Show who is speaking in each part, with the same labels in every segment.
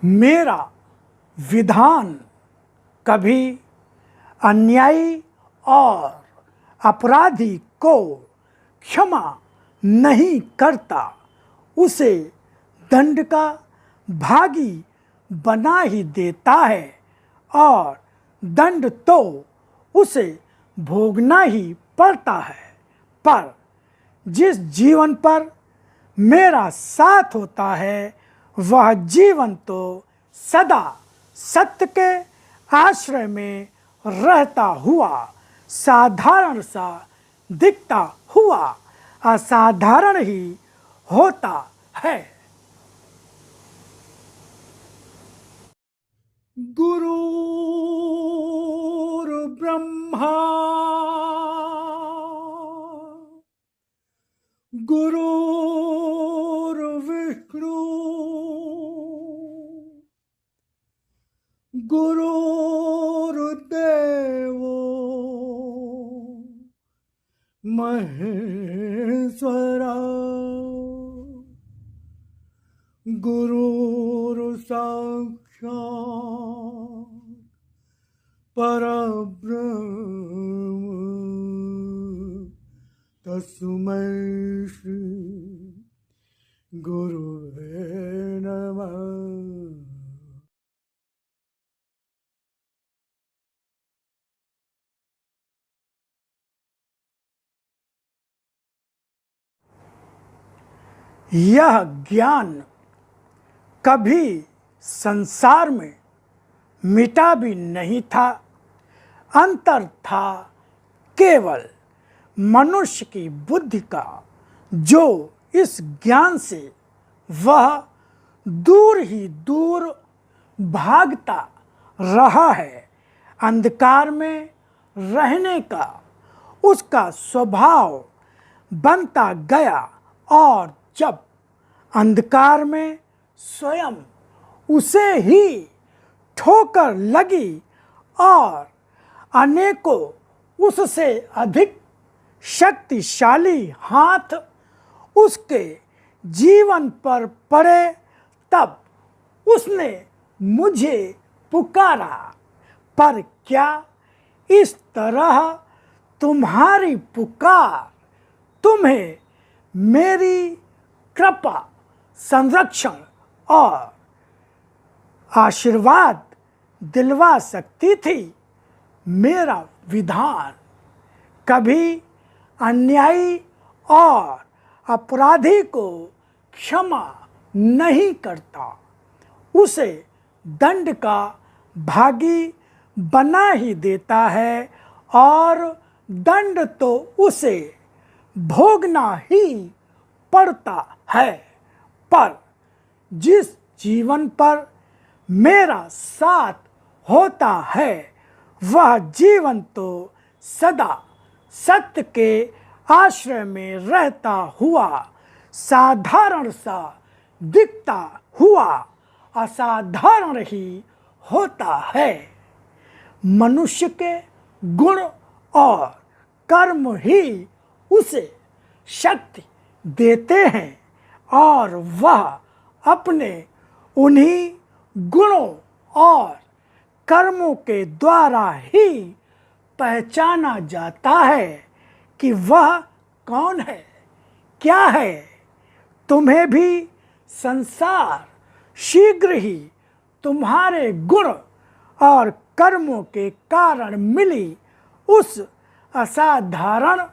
Speaker 1: मेरा विधान कभी अन्यायी और अपराधी को क्षमा नहीं करता, उसे दंड का भागी बना ही देता है और दंड तो उसे भोगना ही पड़ता है। पर जिस जीवन पर मेरा साथ होता है वह जीवन तो सदा सत्य के आश्रय में रहता हुआ साधारण सा दिखता हुआ असाधारण ही होता है। गुरुर्ब्रह्मा गुरुर्विष्णु गुरुर्देवो महेश्वरा गुरुर्साक्षात् परब्रह्म तस्मै श्री गुरुवे नमः। यह ज्ञान कभी संसार में मिटा भी नहीं था, अंतर था केवल मनुष्य की बुद्धि का, जो इस ज्ञान से वह दूर ही दूर भागता रहा है। अंधकार में रहने का उसका स्वभाव बनता गया और जब अंधकार में स्वयं उसे ही ठोकर लगी और अनेकों उससे अधिक शक्तिशाली हाथ उसके जीवन पर पड़े, तब उसने मुझे पुकारा। पर क्या इस तरह तुम्हारी पुकार तुम्हें मेरी कृपा, संरक्षण और आशीर्वाद दिलवा सकती थी? मेरा विधान कभी अन्यायी और अपराधी को क्षमा नहीं करता, उसे दंड का भागी बना ही देता है और दंड तो उसे भोगना ही पड़ता है। पर जिस जीवन पर मेरा साथ होता है वह जीवन तो सदा सत्य के आश्रय में रहता हुआ साधारण सा दिखता हुआ असाधारण ही होता है। मनुष्य के गुण और कर्म ही उसे शक्ति देते हैं और वह अपने उन्हीं गुणों और कर्मों के द्वारा ही पहचाना जाता है कि वह कौन है, क्या है। तुम्हें भी संसार शीघ्र ही तुम्हारे गुण और कर्मों के कारण मिली उस असाधारण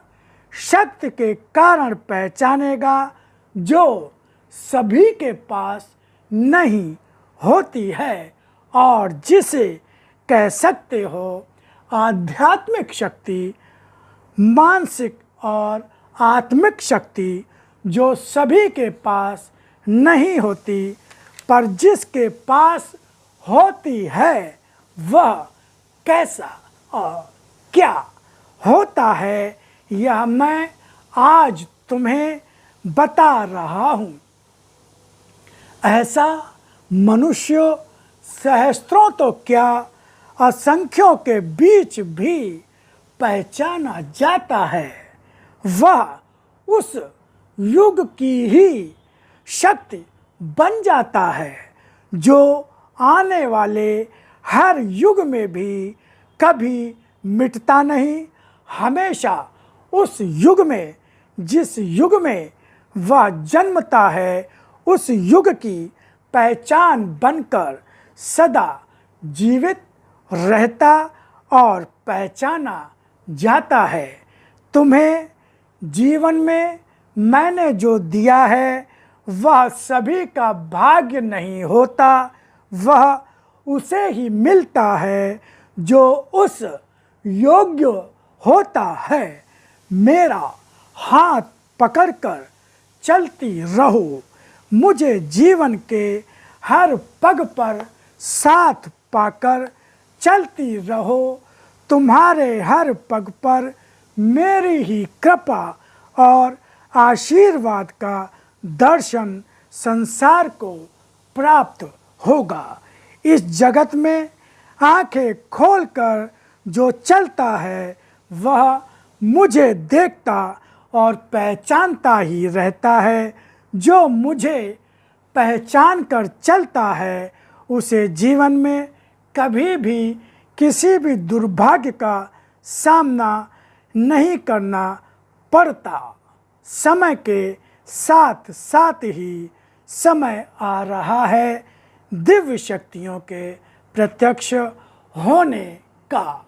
Speaker 1: शक्ति के कारण पहचानेगा, जो सभी के पास नहीं होती है और जिसे कह सकते हो आध्यात्मिक शक्ति, मानसिक और आत्मिक शक्ति, जो सभी के पास नहीं होती पर जिसके पास होती है वह कैसा और क्या होता है, यह मैं आज तुम्हें बता रहा हूँ। ऐसा मनुष्य सहस्त्रों तो क्या असंख्यों के बीच भी पहचाना जाता है। वह उस युग की ही शक्ति बन जाता है जो आने वाले हर युग में भी कभी मिटता नहीं, हमेशा उस युग में जिस युग में वह जन्मता है उस युग की पहचान बनकर सदा जीवित रहता और पहचाना जाता है। तुम्हें जीवन में मैंने जो दिया है वह सभी का भाग्य नहीं होता, वह उसे ही मिलता है जो उस योग्य होता है। मेरा हाथ पकड़कर चलती रहो, मुझे जीवन के हर पग पर साथ पाकर चलती रहो। तुम्हारे हर पग पर मेरी ही कृपा और आशीर्वाद का दर्शन संसार को प्राप्त होगा। इस जगत में आंखें खोलकर जो चलता है वह मुझे देखता और पहचानता ही रहता है। जो मुझे पहचान कर चलता है उसे जीवन में कभी भी किसी भी दुर्भाग्य का सामना नहीं करना पड़ता। समय के साथ साथ ही समय आ रहा है दिव्य शक्तियों के प्रत्यक्ष होने का।